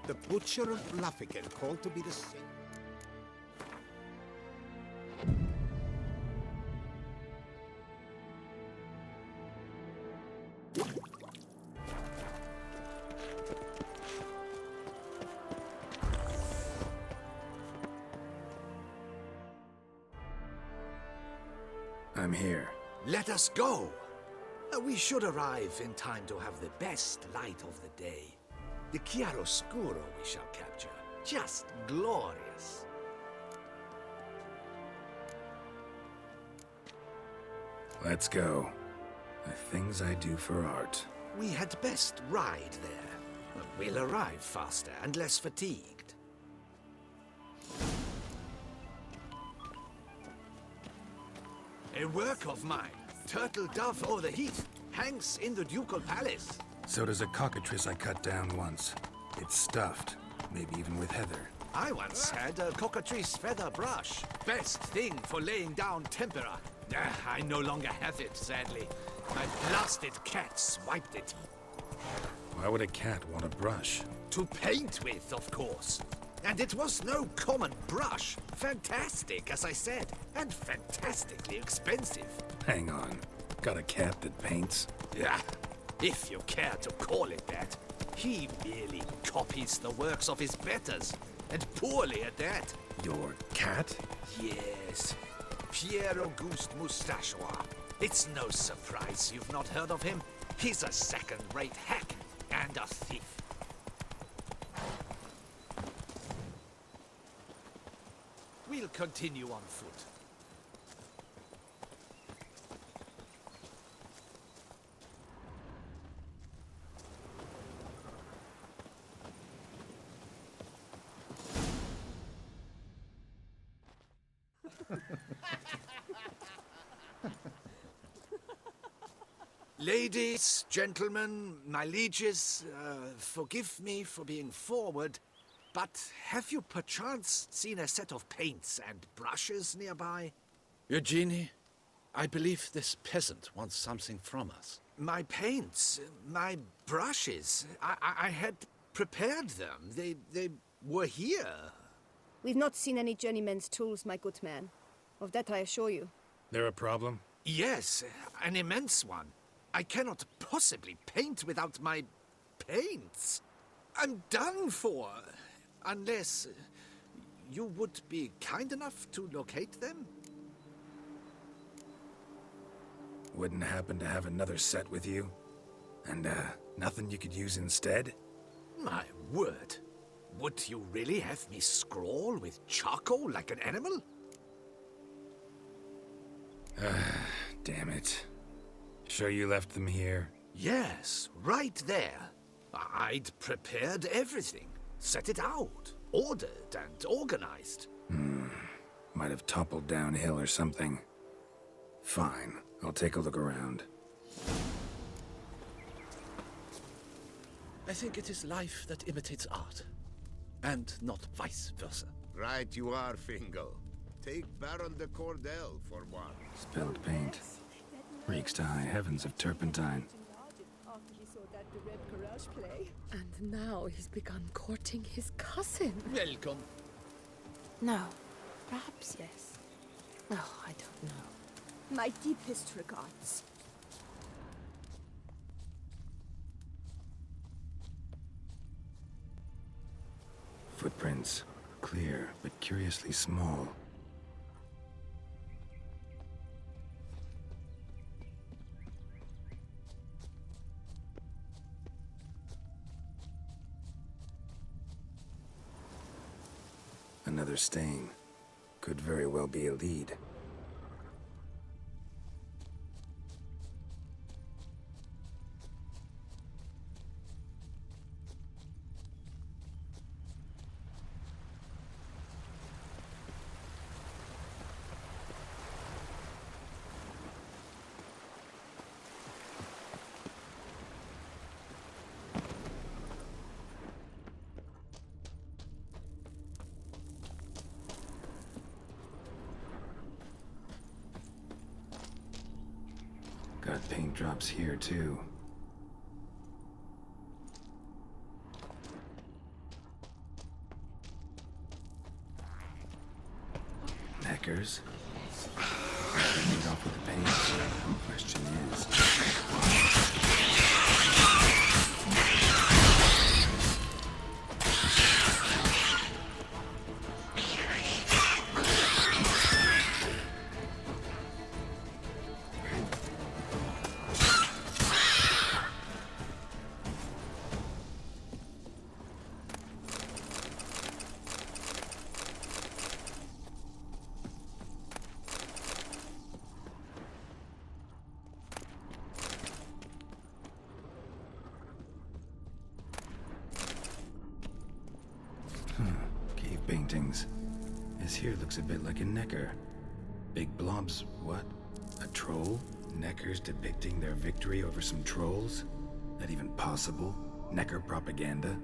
The Butcher of Luffiken called to be the same. I'm here. Let us go! We should arrive in time to have the best light of the day. The chiaroscuro we shall capture. Just glorious. Let's go. The things I do for art. We had best ride there. We'll arrive faster and less fatigued. A work of mine, Turtle Dove O'er the Heath, hangs in the Ducal Palace. So does a cockatrice I cut down once. It's stuffed, maybe even with heather. I once had a cockatrice feather brush. Best thing for laying down tempera. I no longer have it, sadly. My blasted cat swiped it. Why would a cat want a brush? To paint with, of course. And it was no common brush. Fantastic, as I said, and fantastically expensive. Hang on. Got a cat that paints? Yeah, if you care to call it that. He merely copies the works of his betters, and poorly at that. Your cat? Yes, Pierre Auguste Moustachois. It's no surprise you've not heard of him. He's a second-rate hack and a thief. We'll continue on foot. Ladies, gentlemen, my lieges, forgive me for being forward, but have you perchance seen a set of paints and brushes nearby? Eugenie, I believe this peasant wants something from us. My paints, my brushes, I had prepared them. They were here. We've not seen any journeyman's tools, my good man. Of that I assure you. There a problem? Yes, an immense one. I cannot possibly paint without my paints. I'm done for. Unless you would be kind enough to locate them? Wouldn't happen to have another set with you? And, nothing you could use instead? My word. Would you really have me scrawl with charcoal like an animal? Damn it. Sure you left them here? Yes, right there. I'd prepared everything. Set it out. Ordered and organized. Might have toppled downhill or something. Fine. I'll take a look around. I think it is life that imitates art, and not vice versa. Right you are, Fingal. Take Baron de Cordel for one. Spilled paint. Reeks to high heavens of turpentine. After he saw that the Red Courage play. And now he's begun courting his cousin. Welcome. No. Perhaps yes. No, I don't know. My deepest regards. Footprints. Clear, but curiously small. Another stain. Could very well be a lead. Got paint drops here, too. Neckers. Made off with the paint. Question is... Cave paintings. This here looks a bit like a Necker. Big blobs, what? A troll? Neckers depicting their victory over some trolls? That even possible? Necker propaganda?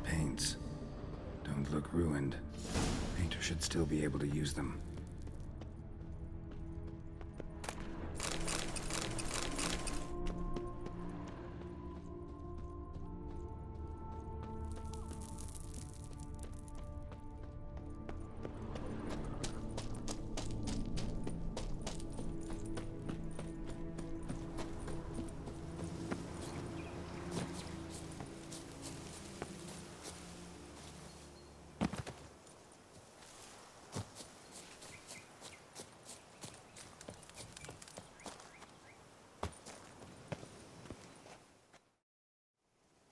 Paints. Don't look ruined. Painter should still be able to use them.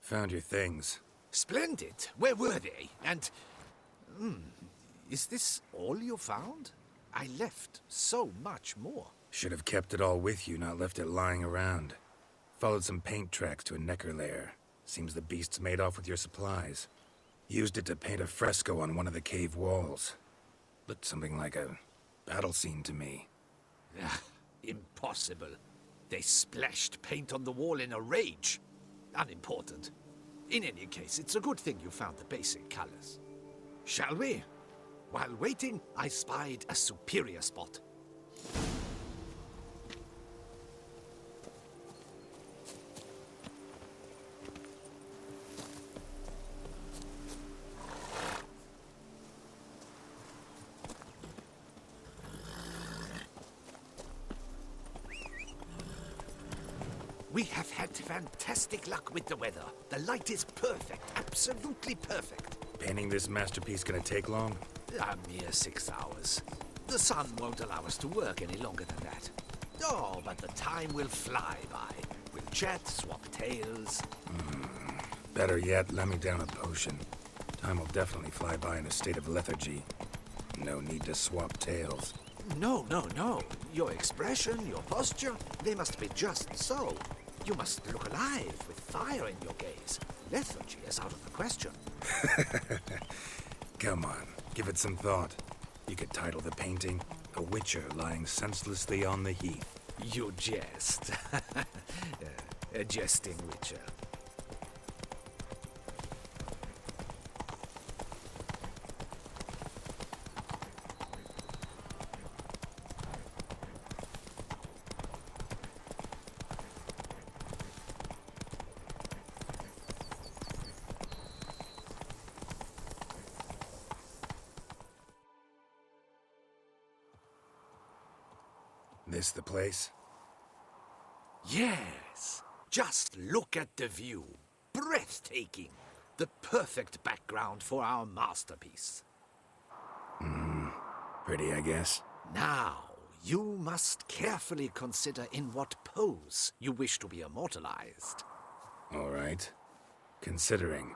Found your things. Splendid. Where were they? And... is this all you found? I left so much more. Should have kept it all with you, not left it lying around. Followed some paint tracks to a Necker lair. Seems the beast's made off with your supplies. Used it to paint a fresco on one of the cave walls. Looked something like a battle scene to me. Impossible. They splashed paint on the wall in a rage. Unimportant. In any case, it's a good thing you found the basic colors. Shall we? While waiting, I spied a superior spot. We have had fantastic luck with the weather. The light is perfect, absolutely perfect. Painting this masterpiece gonna take long? A mere 6 hours. The sun won't allow us to work any longer than that. Oh, but the time will fly by. We'll chat, swap tales. Better yet, let me down a potion. Time will definitely fly by in a state of lethargy. No need to swap tales. No. Your expression, your posture, they must be just so. You must look alive with fire in your gaze. Lethargy is out of the question. Come on, give it some thought. You could title the painting, A Witcher Lying Senselessly on the Heath. You jest. A jesting witcher. This the place? Yes. Just look at the view. Breathtaking. The perfect background for our masterpiece. Pretty, I guess. Now, you must carefully consider in what pose you wish to be immortalized. All right. Considering.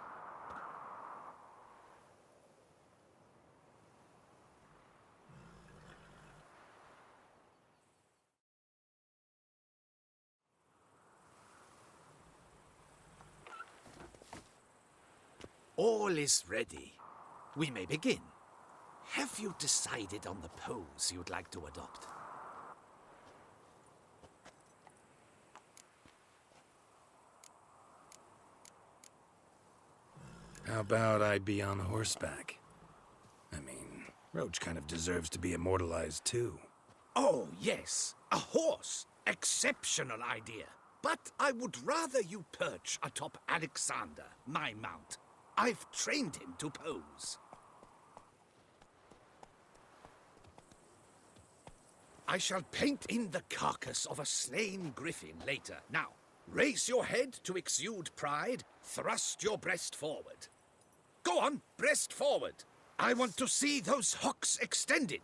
All is ready. We may begin. Have you decided on the pose you'd like to adopt? How about I be on horseback? I mean, Roach kind of deserves to be immortalized too. Oh, yes. A horse. Exceptional idea. But I would rather you perch atop Alexander, my mount. I've trained him to pose. I shall paint in the carcass of a slain griffin later. Now, raise your head to exude pride, thrust your breast forward. Go on, breast forward. I want to see those hocks extended.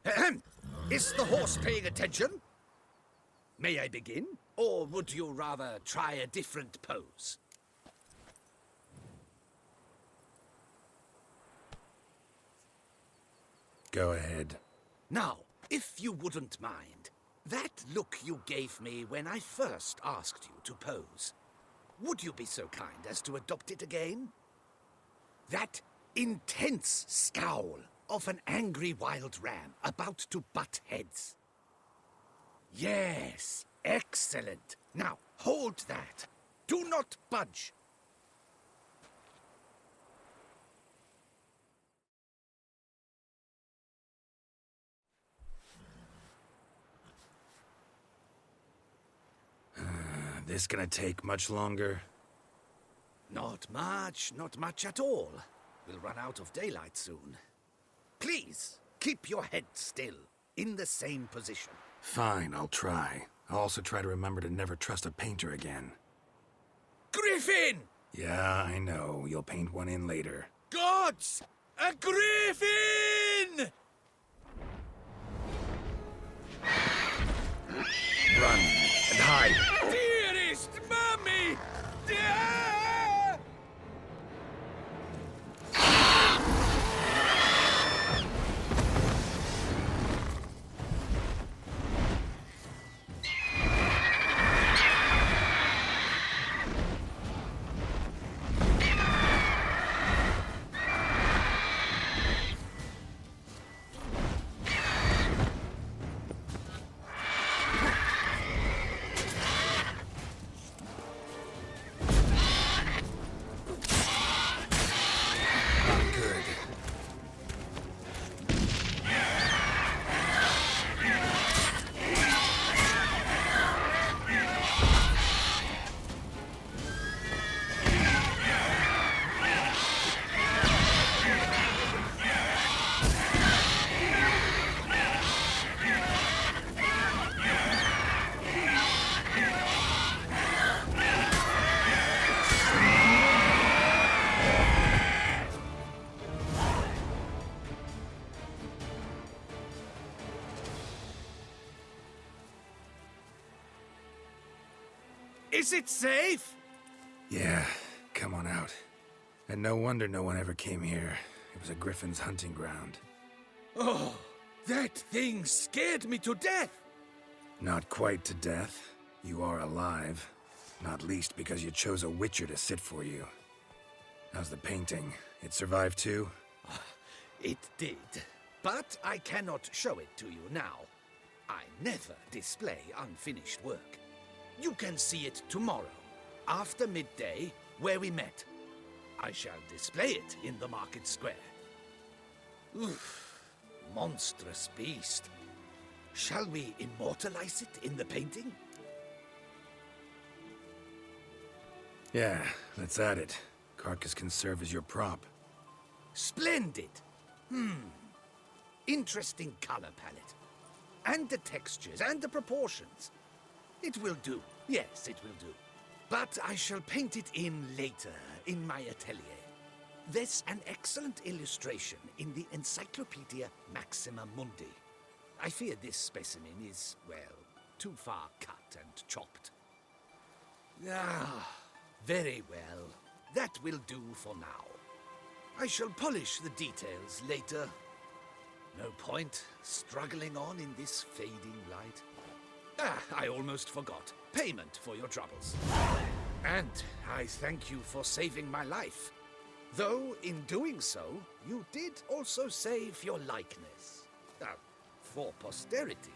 Ahem. Is the horse paying attention? May I begin? Or would you rather try a different pose? Go ahead. Now, if you wouldn't mind, that look you gave me when I first asked you to pose, would you be so kind as to adopt it again? That intense scowl of an angry wild ram about to butt heads. Yes, excellent. Now, hold that. Do not budge. This gonna take much longer? Not much at all. We'll run out of daylight soon. Please, keep your head still, in the same position. Fine, I'll try. I'll also try to remember to never trust a painter again. Griffin! Yeah, I know. You'll paint one in later. Gods! A griffin! Run and hide! Dearest Mummy! Good. Is it safe? Yeah, come on out. And no wonder no one ever came here. It was a griffin's hunting ground. Oh, that thing scared me to death. Not quite to death. You are alive. Not least because you chose a witcher to sit for you. How's the painting? It survived too? It did. But I cannot show it to you now. I never display unfinished work. You can see it tomorrow, after midday, where we met. I shall display it in the market square. Oof, monstrous beast. Shall we immortalize it in the painting? Yeah, let's add it. Carcass can serve as your prop. Splendid. Interesting color palette. And the textures and the proportions. It will do. Yes, it will do. But I shall paint it in later, in my atelier. There's an excellent illustration in the Encyclopedia Maxima Mundi. I fear this specimen is, well, too far cut and chopped. Ah, very well. That will do for now. I shall polish the details later. No point struggling on in this fading light. Ah, I almost forgot. Payment for your troubles. And I thank you for saving my life. Though, in doing so, you did also save your likeness. For posterity.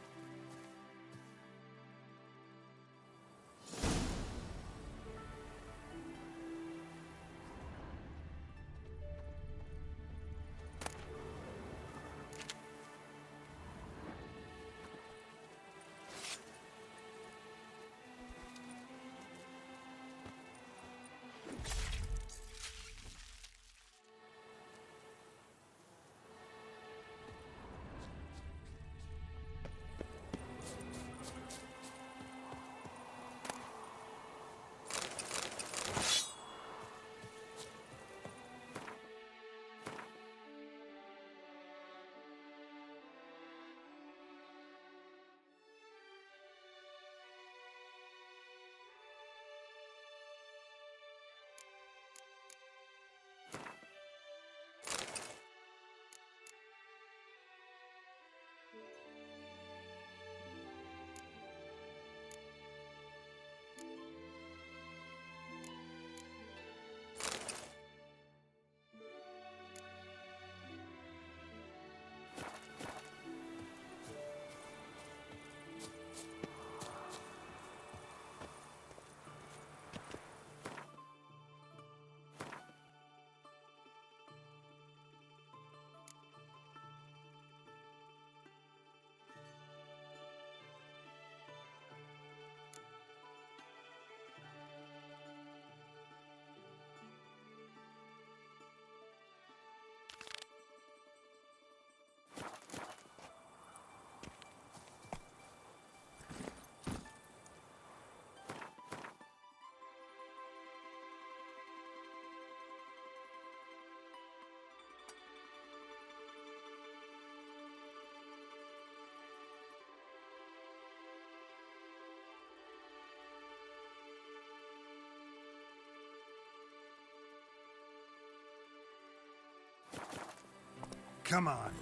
Come on.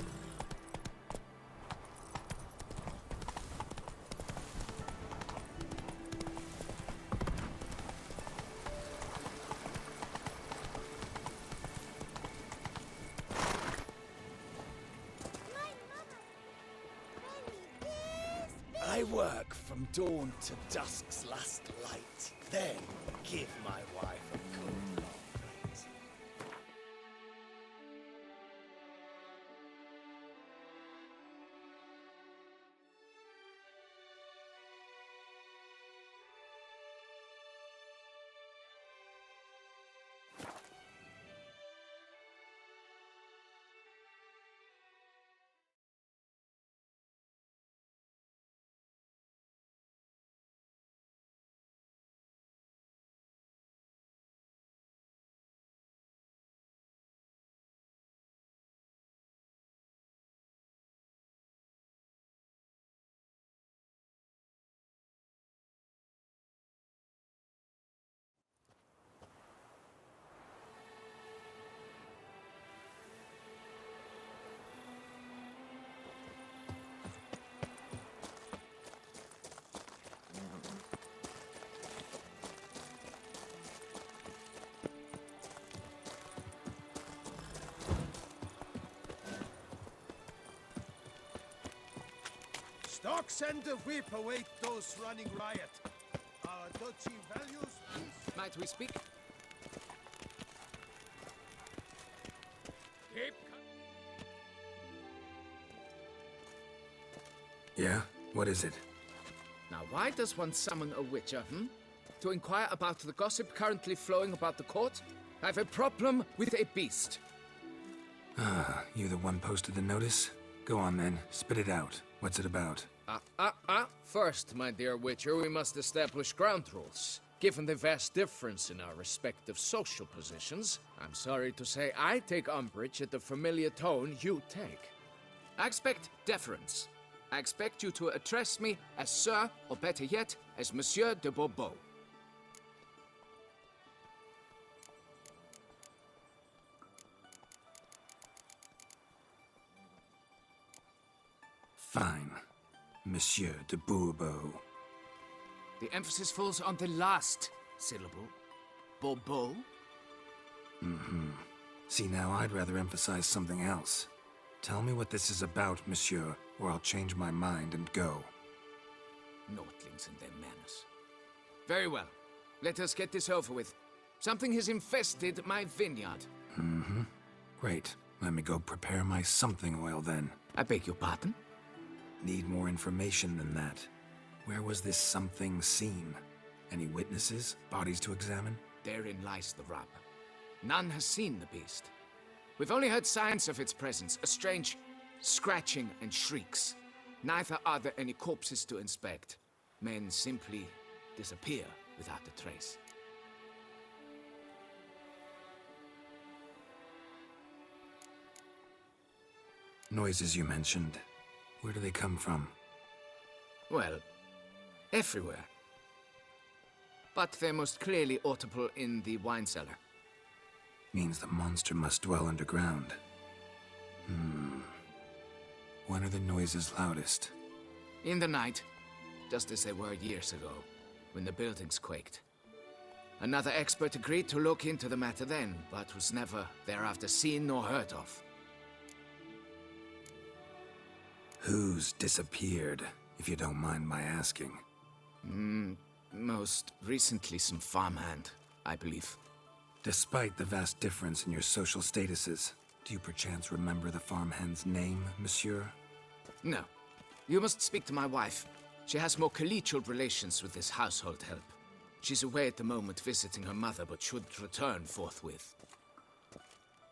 I work from dawn to dusk's last light, then give my wife a good comrade. Stocks and the whip await those running riot. Our duchy values peace. Might we speak? Keep Yeah? What is it? Now, why does one summon a witcher, To inquire about the gossip currently flowing about the court? I have a problem with a beast. Ah, you the one posted the notice? Go on then, spit it out. What's it about? First, my dear Witcher, we must establish ground rules. Given the vast difference in our respective social positions, I'm sorry to say I take umbrage at the familiar tone you take. I expect deference. I expect you to address me as Sir, or better yet, as Monsieur de Bourbeau. Fine. Monsieur de Bourbeau. The emphasis falls on the last syllable. Bourbeau? See, now I'd rather emphasize something else. Tell me what this is about, monsieur, or I'll change my mind and go. Nordlings and their manners. Very well. Let us get this over with. Something has infested my vineyard. Great. Let me go prepare my something oil then. I beg your pardon? Need more information than that. Where was this something seen? Any witnesses? Bodies to examine? Therein lies the rub. None has seen the beast. We've only heard signs of its presence, a strange scratching and shrieks. Neither are there any corpses to inspect. Men simply disappear without a trace. Noises you mentioned. Where do they come from? Well, everywhere. But they're most clearly audible in the wine cellar. Means the monster must dwell underground. When are the noises loudest? In the night, just as they were years ago, when the buildings quaked. Another expert agreed to look into the matter then, but was never thereafter seen nor heard of. Who's disappeared, if you don't mind my asking? Most recently some farmhand, I believe. Despite the vast difference in your social statuses, do you perchance remember the farmhand's name, monsieur? No. You must speak to my wife. She has more collegial relations with this household help. She's away at the moment visiting her mother, but should return forthwith.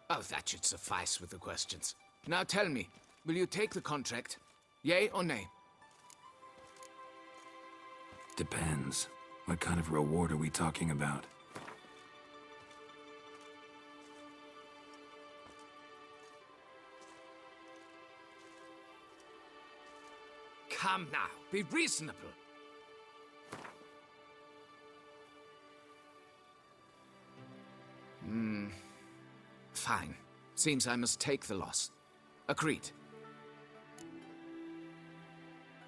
Oh, that should suffice with the questions. Now tell me, will you take the contract? Yea or nay? Depends. What kind of reward are we talking about? Come now, be reasonable. Fine. Seems I must take the loss. Agreed.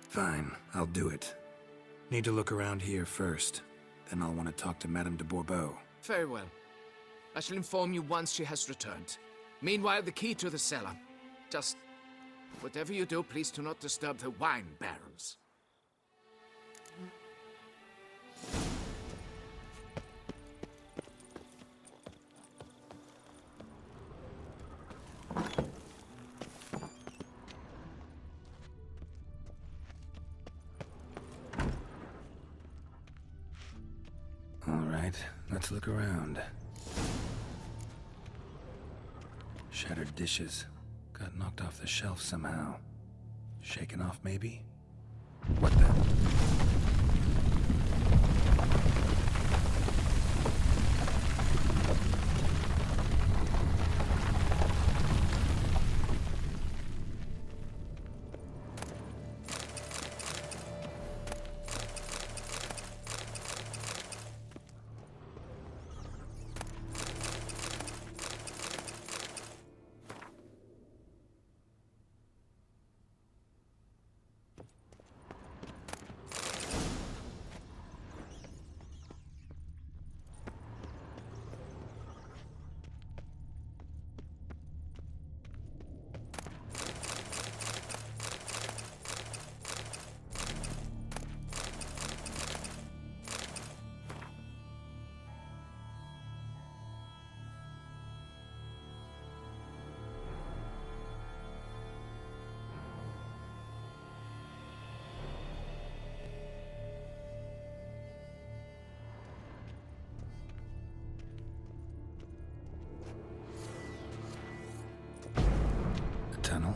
Fine, I'll do it. Need to look around here first. Then I'll want to talk to Madame de Bourbeau. Very well. I shall inform you once she has returned. Meanwhile, the key to the cellar. Just whatever you do, please do not disturb the wine barrels. All right, let's look around. Shattered dishes. Got knocked off the shelf somehow. Shaken off, maybe? What the? Tunnel?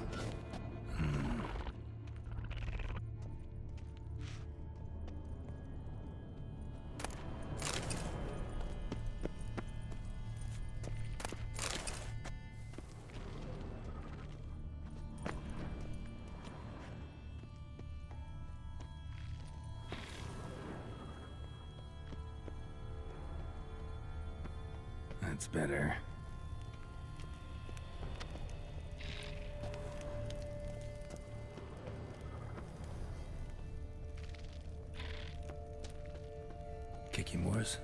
That's better. Kiki Moores?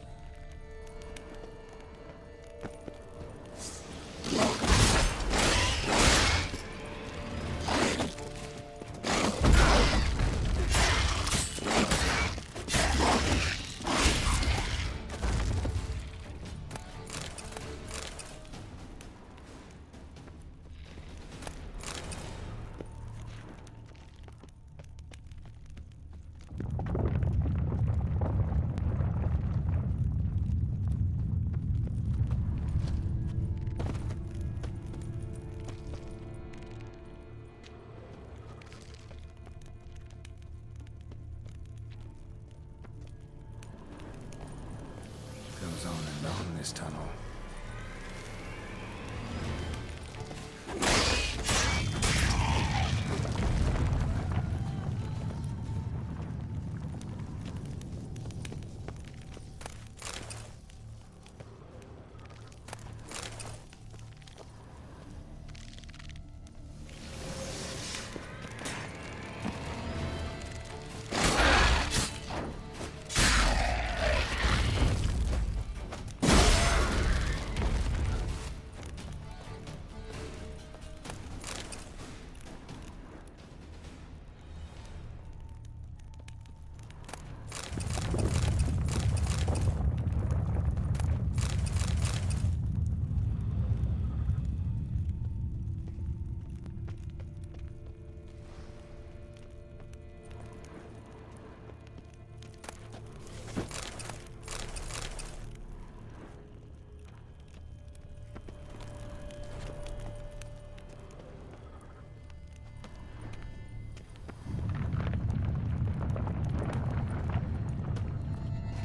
Goes on and on this tunnel.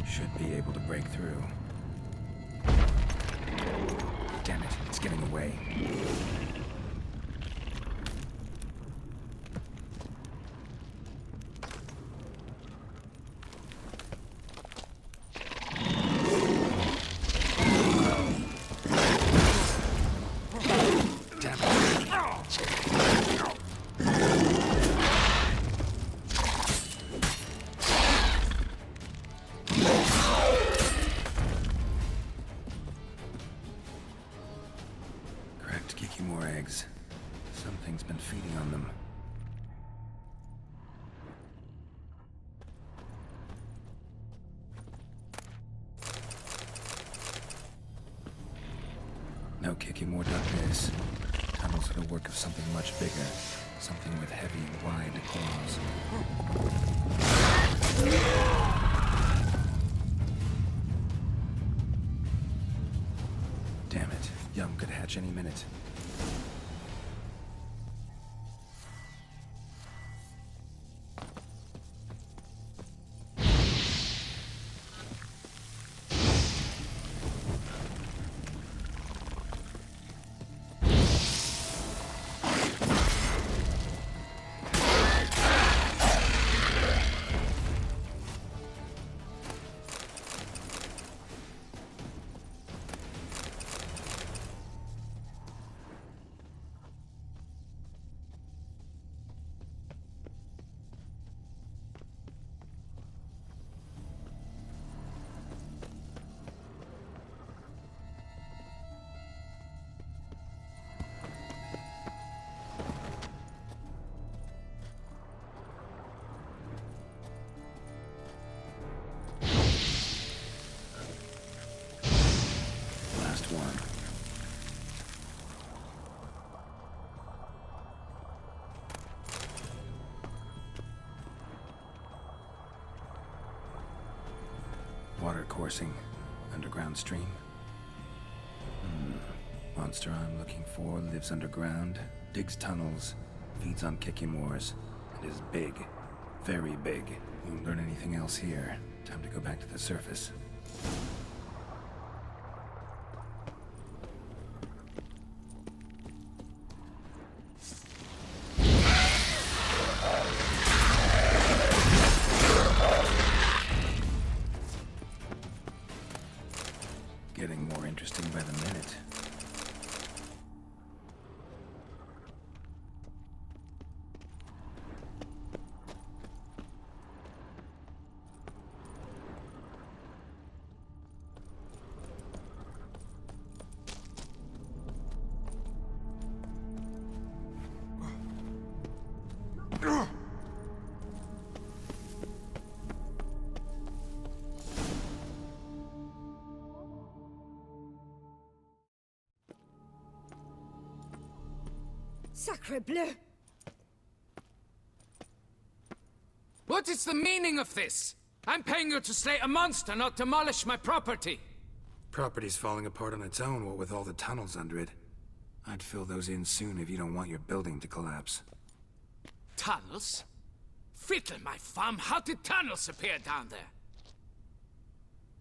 Should be able to break through. Damn it, it's getting away. Damn it. Kikimor.biz. Tunnels are the work of something much bigger. Something with heavy and wide claws. Damn it. Yum could hatch any minute. One. Water coursing. Underground stream. Monster I'm looking for lives underground, digs tunnels, feeds on Kikimors, and is big. Very big. Won't learn anything else here. Time to go back to the surface. Getting more interesting by the minute. Sacre bleu! What is the meaning of this? I'm paying you to slay a monster, not demolish my property. Property's falling apart on its own, what with all the tunnels under it. I'd fill those in soon if you don't want your building to collapse. Tunnels? Fiddle my farm, how did tunnels appear down there?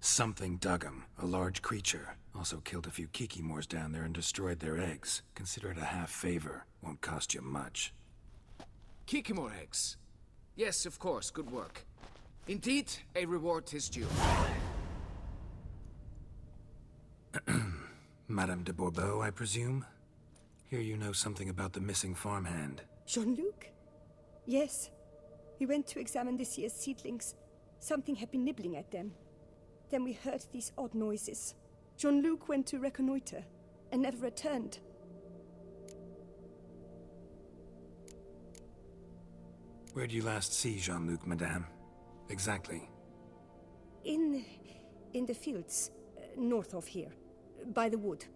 Something dug 'em. A large creature. Also killed a few Kikimors down there and destroyed their eggs. Consider it a half favor. Won't cost you much. Kikimor eggs. Yes, of course, good work. Indeed, a reward is due. Madame de Bourbeau, I presume? Hear you know something about the missing farmhand. Jean-Luc? Yes. We went to examine this year's seedlings. Something had been nibbling at them. Then we heard these odd noises. Jean-Luc went to reconnoiter and never returned. Where'd you last see Jean-Luc, madame? Exactly. In the fields, north of here, by the wood.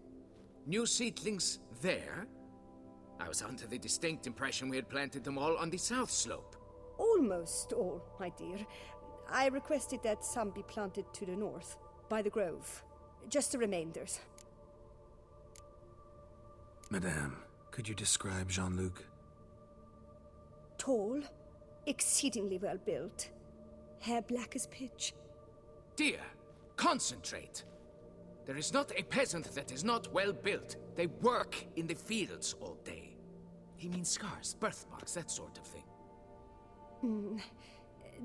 New seedlings there? I was under the distinct impression we had planted them all on the south slope. Almost all, my dear. I requested that some be planted to the north, by the grove. Just the remainders. Madame, could you describe Jean-Luc? Tall, exceedingly well built, hair black as pitch. Dear, concentrate. There is not a peasant that is not well built. They work in the fields all day. He means scars, birthmarks, that sort of thing.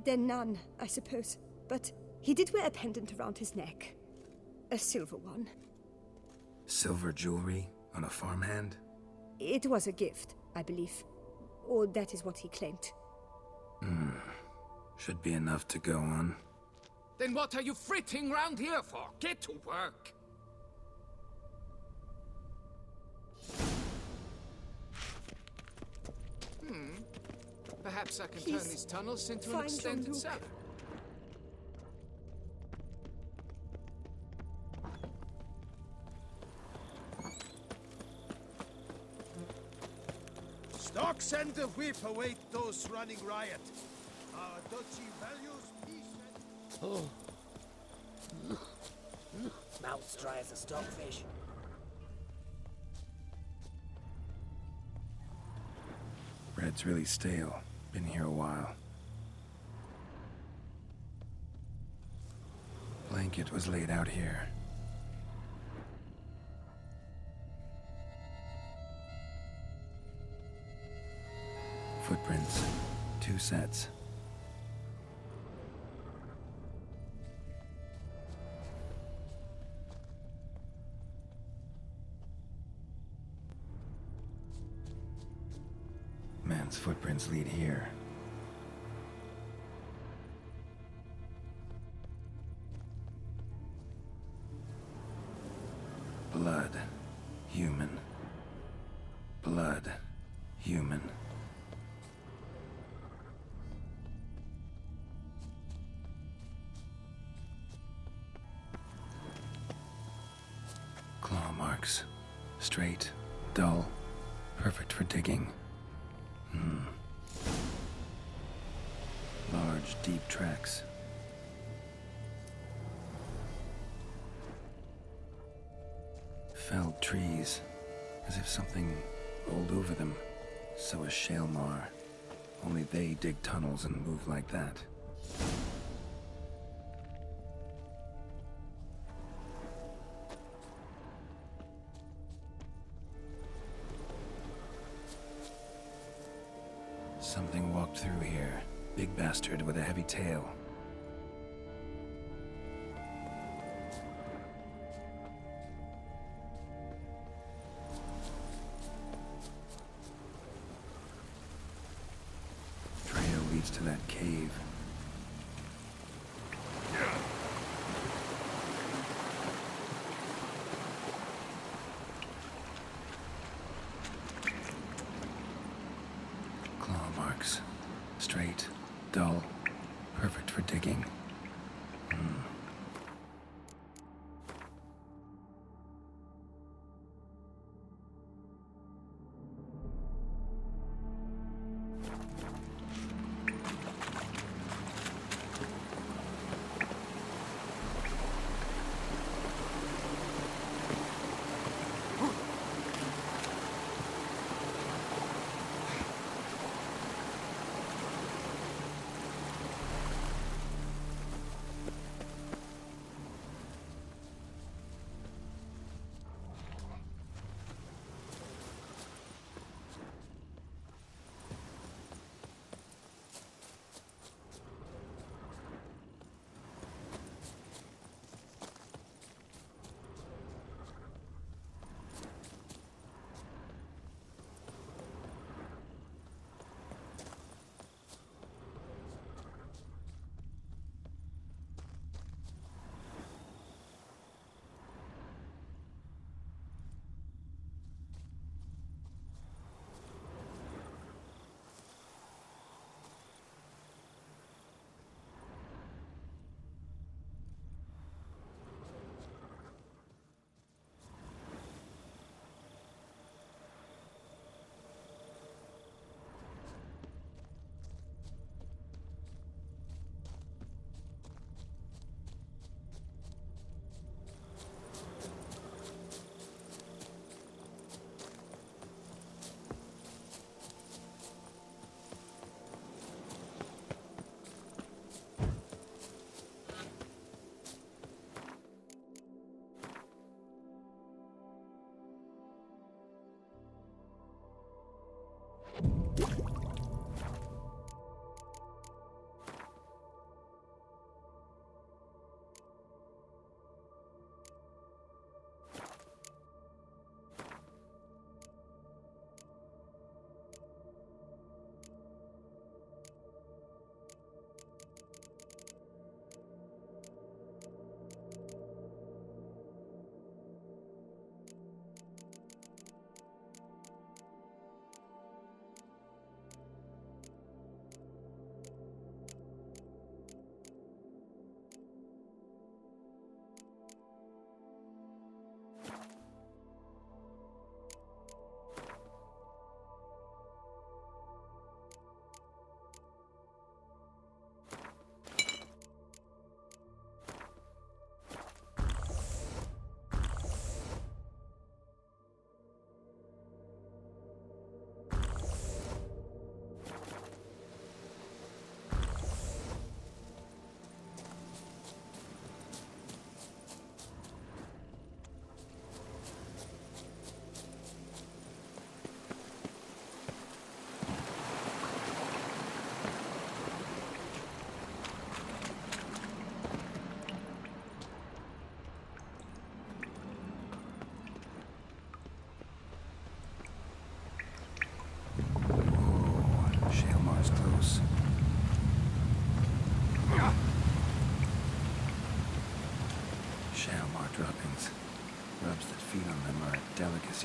Then none, I suppose. But he did wear a pendant around his neck. A silver one. Silver jewelry on a farmhand? It was a gift, I believe. Or that is what he claimed. Should be enough to go on. Then what are you fritting round here for? Get to work! Perhaps I can turn these tunnels into an extended cellar. stocks and the whip await those running riot. Our duchy values peace and... Mouth's dry as a stockfish. Bread's really stale. Been here a while. Blanket was laid out here. Footprints. 2 sets. Man's footprints lead here. Blood. Human. Blood. Human. Claw marks. Straight, dull, perfect for digging. Large, deep tracks. Felled trees, as if something rolled over them. So is Shaelmar. Only they dig tunnels and move like that. Something walked through here. Big bastard with a heavy tail. Trail leads to that cave. Claw marks. Straight, dull, perfect for digging.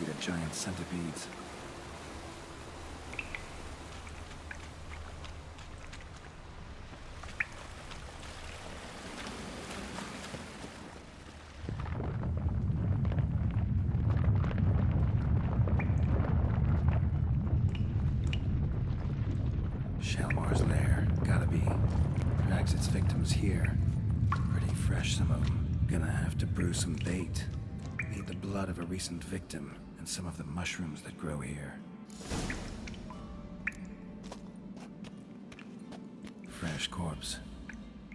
mercy to giant centipedes. Shalmar's lair, gotta be. Drags its victims here. Pretty fresh, some of them. Gonna have to brew some bait. Need the blood of a recent victim and some of the mushrooms that grow here. Fresh corpse.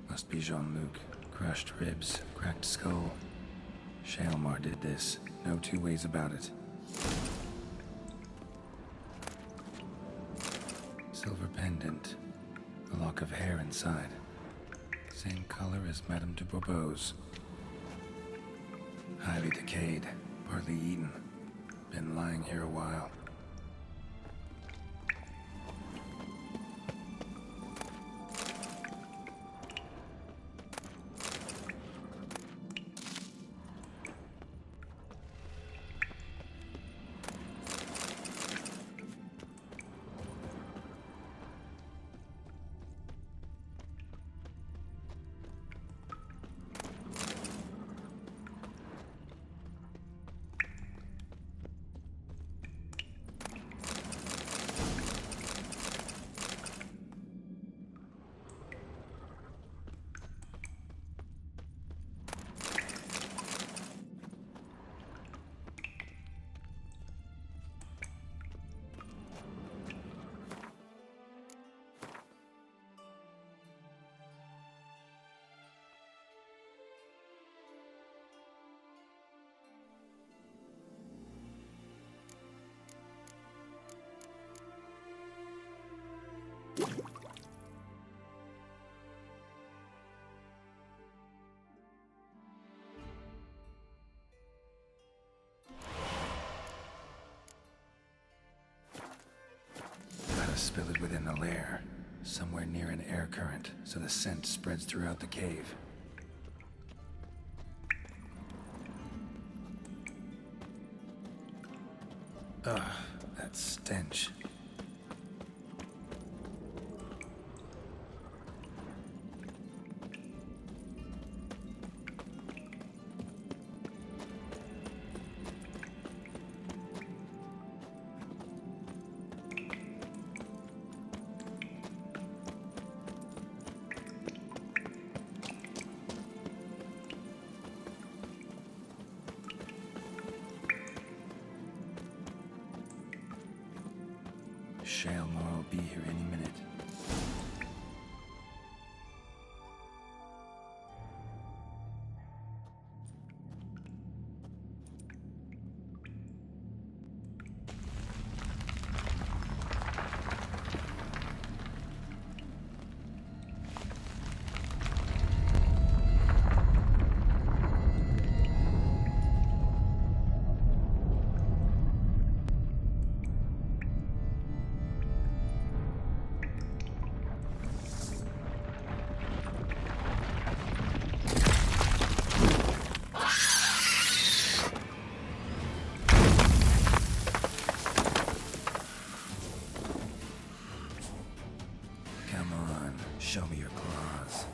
Must be Jean-Luc. Crushed ribs, cracked skull. Shalmar did this. No two ways about it. Silver pendant. A lock of hair inside. Same color as Madame de Bourbeau's. Highly decayed, partly eaten. Been lying here a while. Gotta spill it within the lair, somewhere near an air current, so the scent spreads throughout the cave. Ugh, that stench. Shalmar will be here any minute. Come on, show me your claws.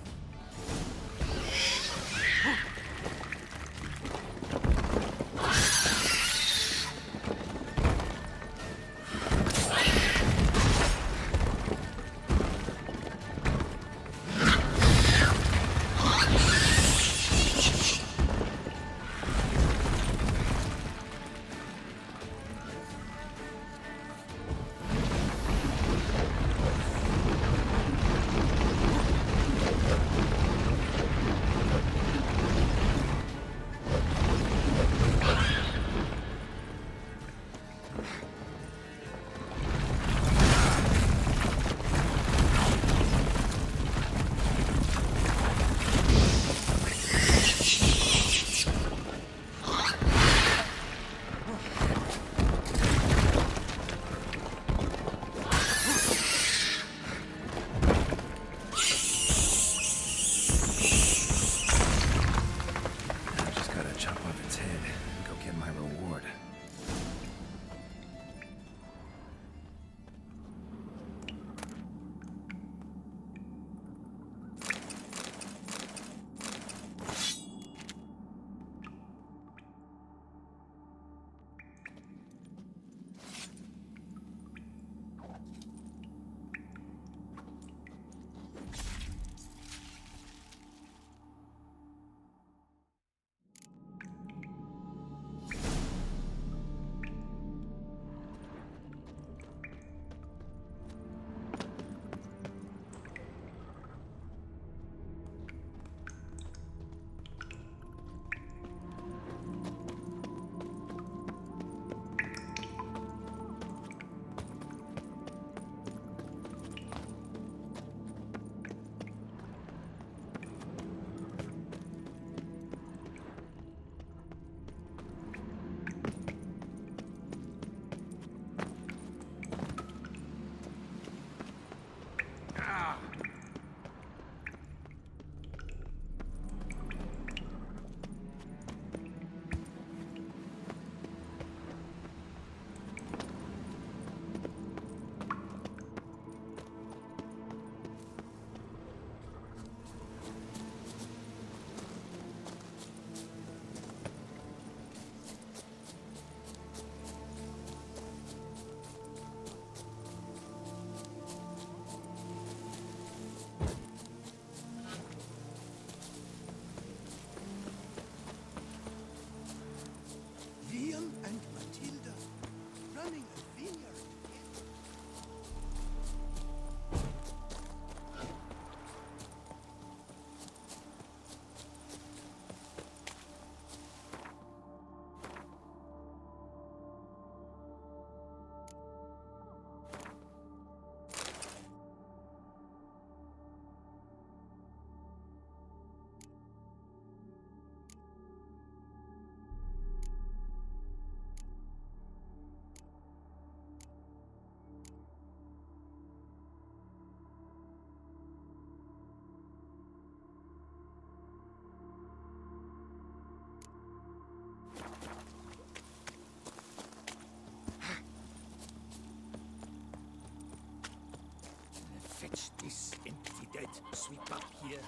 Fetch this empty dead. Sweep up here.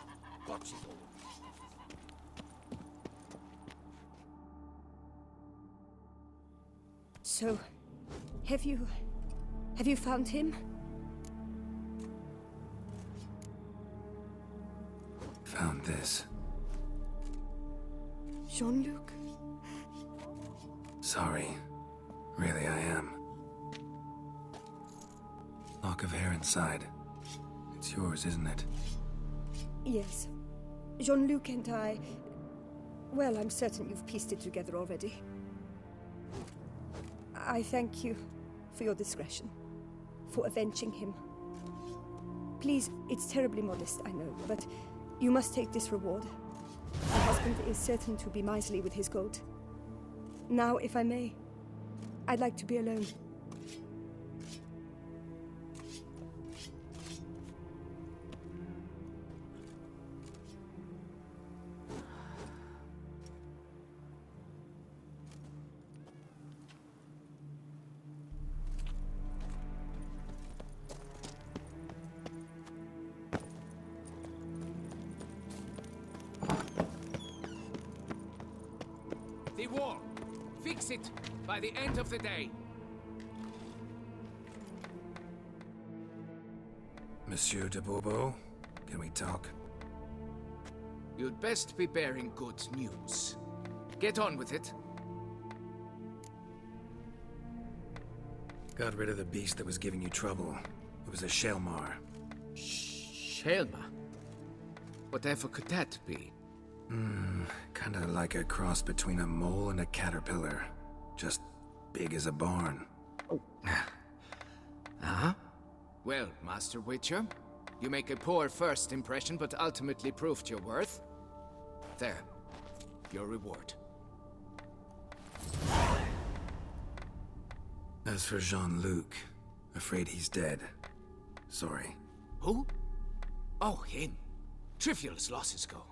Watch it all. So, have you found him? Found this. Jean-Luc? Sorry. Really, I am. Lock of hair inside. It's yours, isn't it? Yes. Jean-Luc and I... Well, I'm certain you've pieced it together already. I thank you for your discretion, for avenging him. Please, it's terribly modest, I know, but you must take this reward. My husband is certain to be miserly with his gold. Now, if I may, I'd like to be alone. The wall. Fix it by the end of the day. Monsieur de Bourbeau, can we talk? You'd best be bearing good news. Get on with it. Got rid of the beast that was giving you trouble. It was a Shelmar. Shelma? Whatever could that be? Kinda like a cross between a mole and a caterpillar. Just big as a barn. Uh-huh. Well, Master Witcher, you make a poor first impression, but ultimately proved your worth. There. Your reward. As for Jean-Luc, afraid he's dead. Sorry. Who? Oh, him. Trivial as losses go.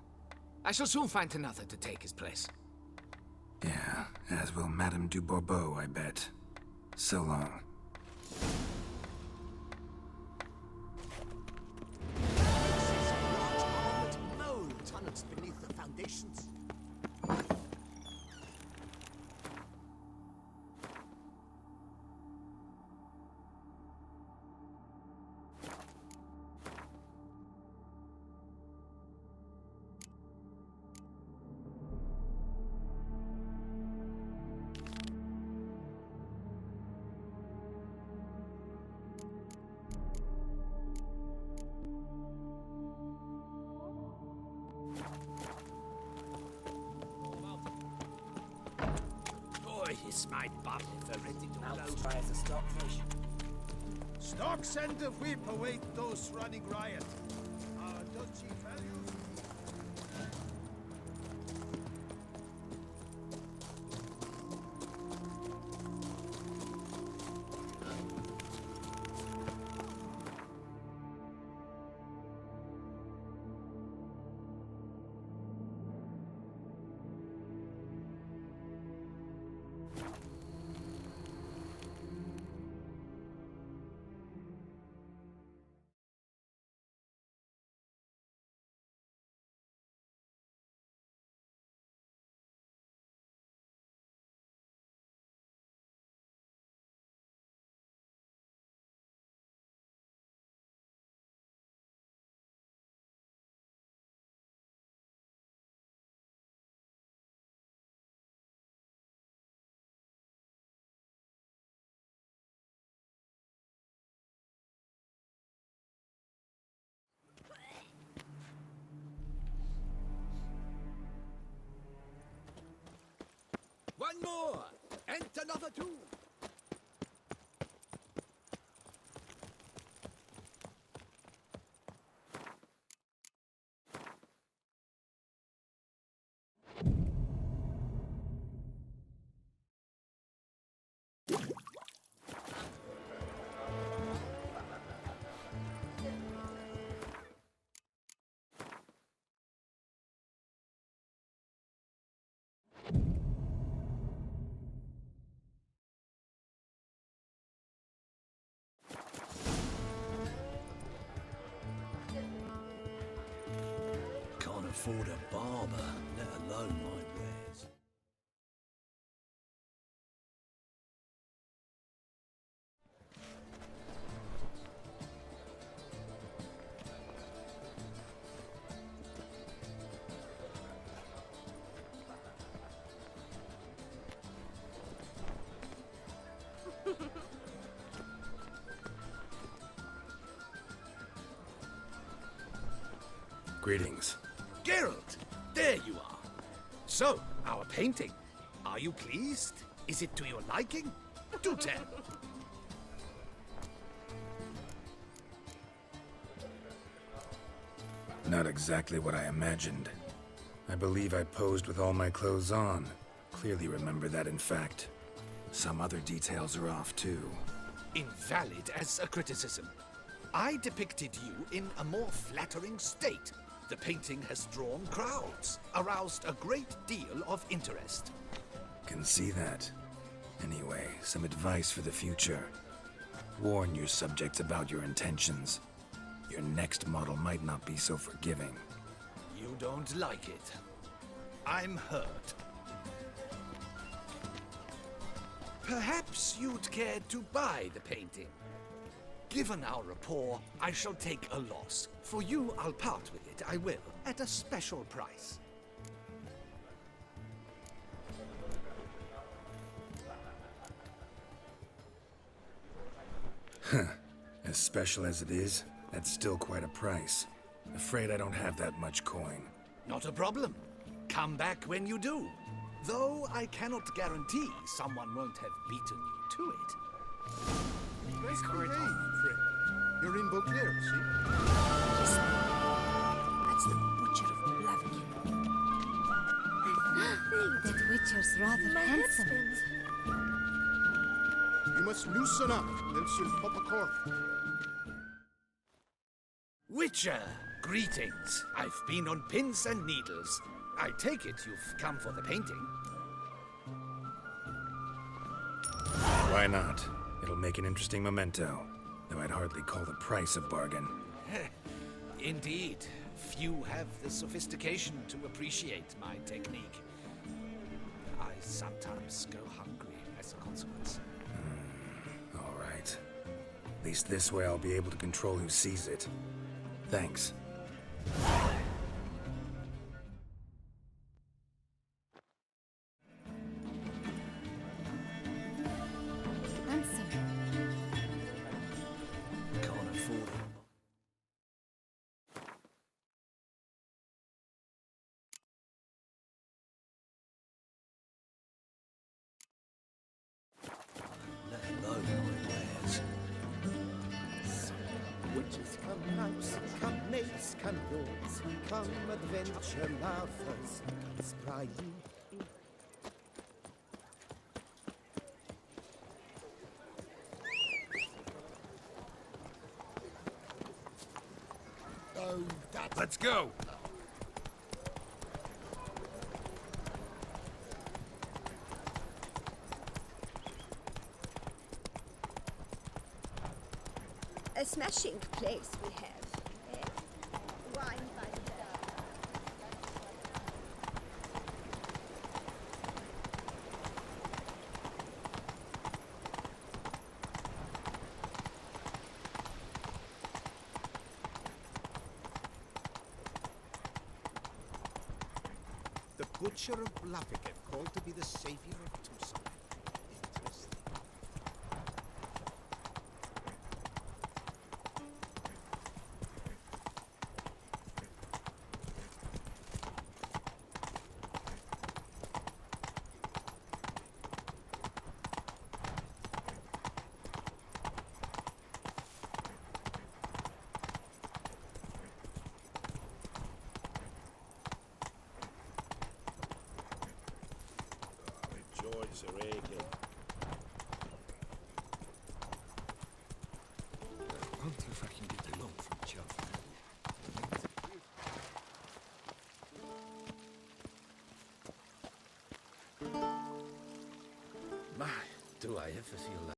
I shall soon find another to take his place. Yeah, as will Madame du Bourbeau, I bet. So long. No tunnels beneath the foundations. Boy, is my bum ever ready to blow. Try as a stockfish. Stocks and the whip await those running riot. Our duchy values. One more, and another two. afford a barber, let alone my wares. Greetings. Geralt, there you are. So, our painting. Are you pleased? Is it to your liking? Do tell. Not exactly what I imagined. I believe I posed with all my clothes on. Clearly remember that, in fact. Some other details are off, too. Invalid as a criticism. I depicted you in a more flattering state. The painting has drawn crowds, aroused a great deal of interest. Can see that. Anyway, some advice for the future. Warn your subjects about your intentions. Your next model might not be so forgiving. You don't like it. I'm hurt. Perhaps you'd care to buy the painting. Given our rapport, I shall take a loss. For you, I'll part with it, I will, at a special price. As special as it is, that's still quite a price. Afraid I don't have that much coin. Not a problem. Come back when you do. Though I cannot guarantee someone won't have beaten you to it. Nice behave, Frick. You're in Beauclair, see? That's the Butcher of Blaviken. That Witcher's rather handsome. You must loosen up, else you'll pop a cork. Witcher, greetings. I've been on pins and needles. I take it you've come for the painting. Why not? It'll make an interesting memento, though I'd hardly call the price a bargain. Indeed. Few have the sophistication to appreciate my technique. I sometimes go hungry as a consequence. All right. At least this way I'll be able to control who sees it. Thanks. Handsome. Can't afford it. Let alone my wares. Witches come mouse, come mates, come lords, come adventure lovers, come spry you. Oh, that's... Let's go! A smashing place we have. Eh? Wine by the bar. The Butcher of Blaviken, called to be the savior of Tucson. Interesting. Joys are aching. I wonder if I can get a loan from Chuff. My, do I ever feel like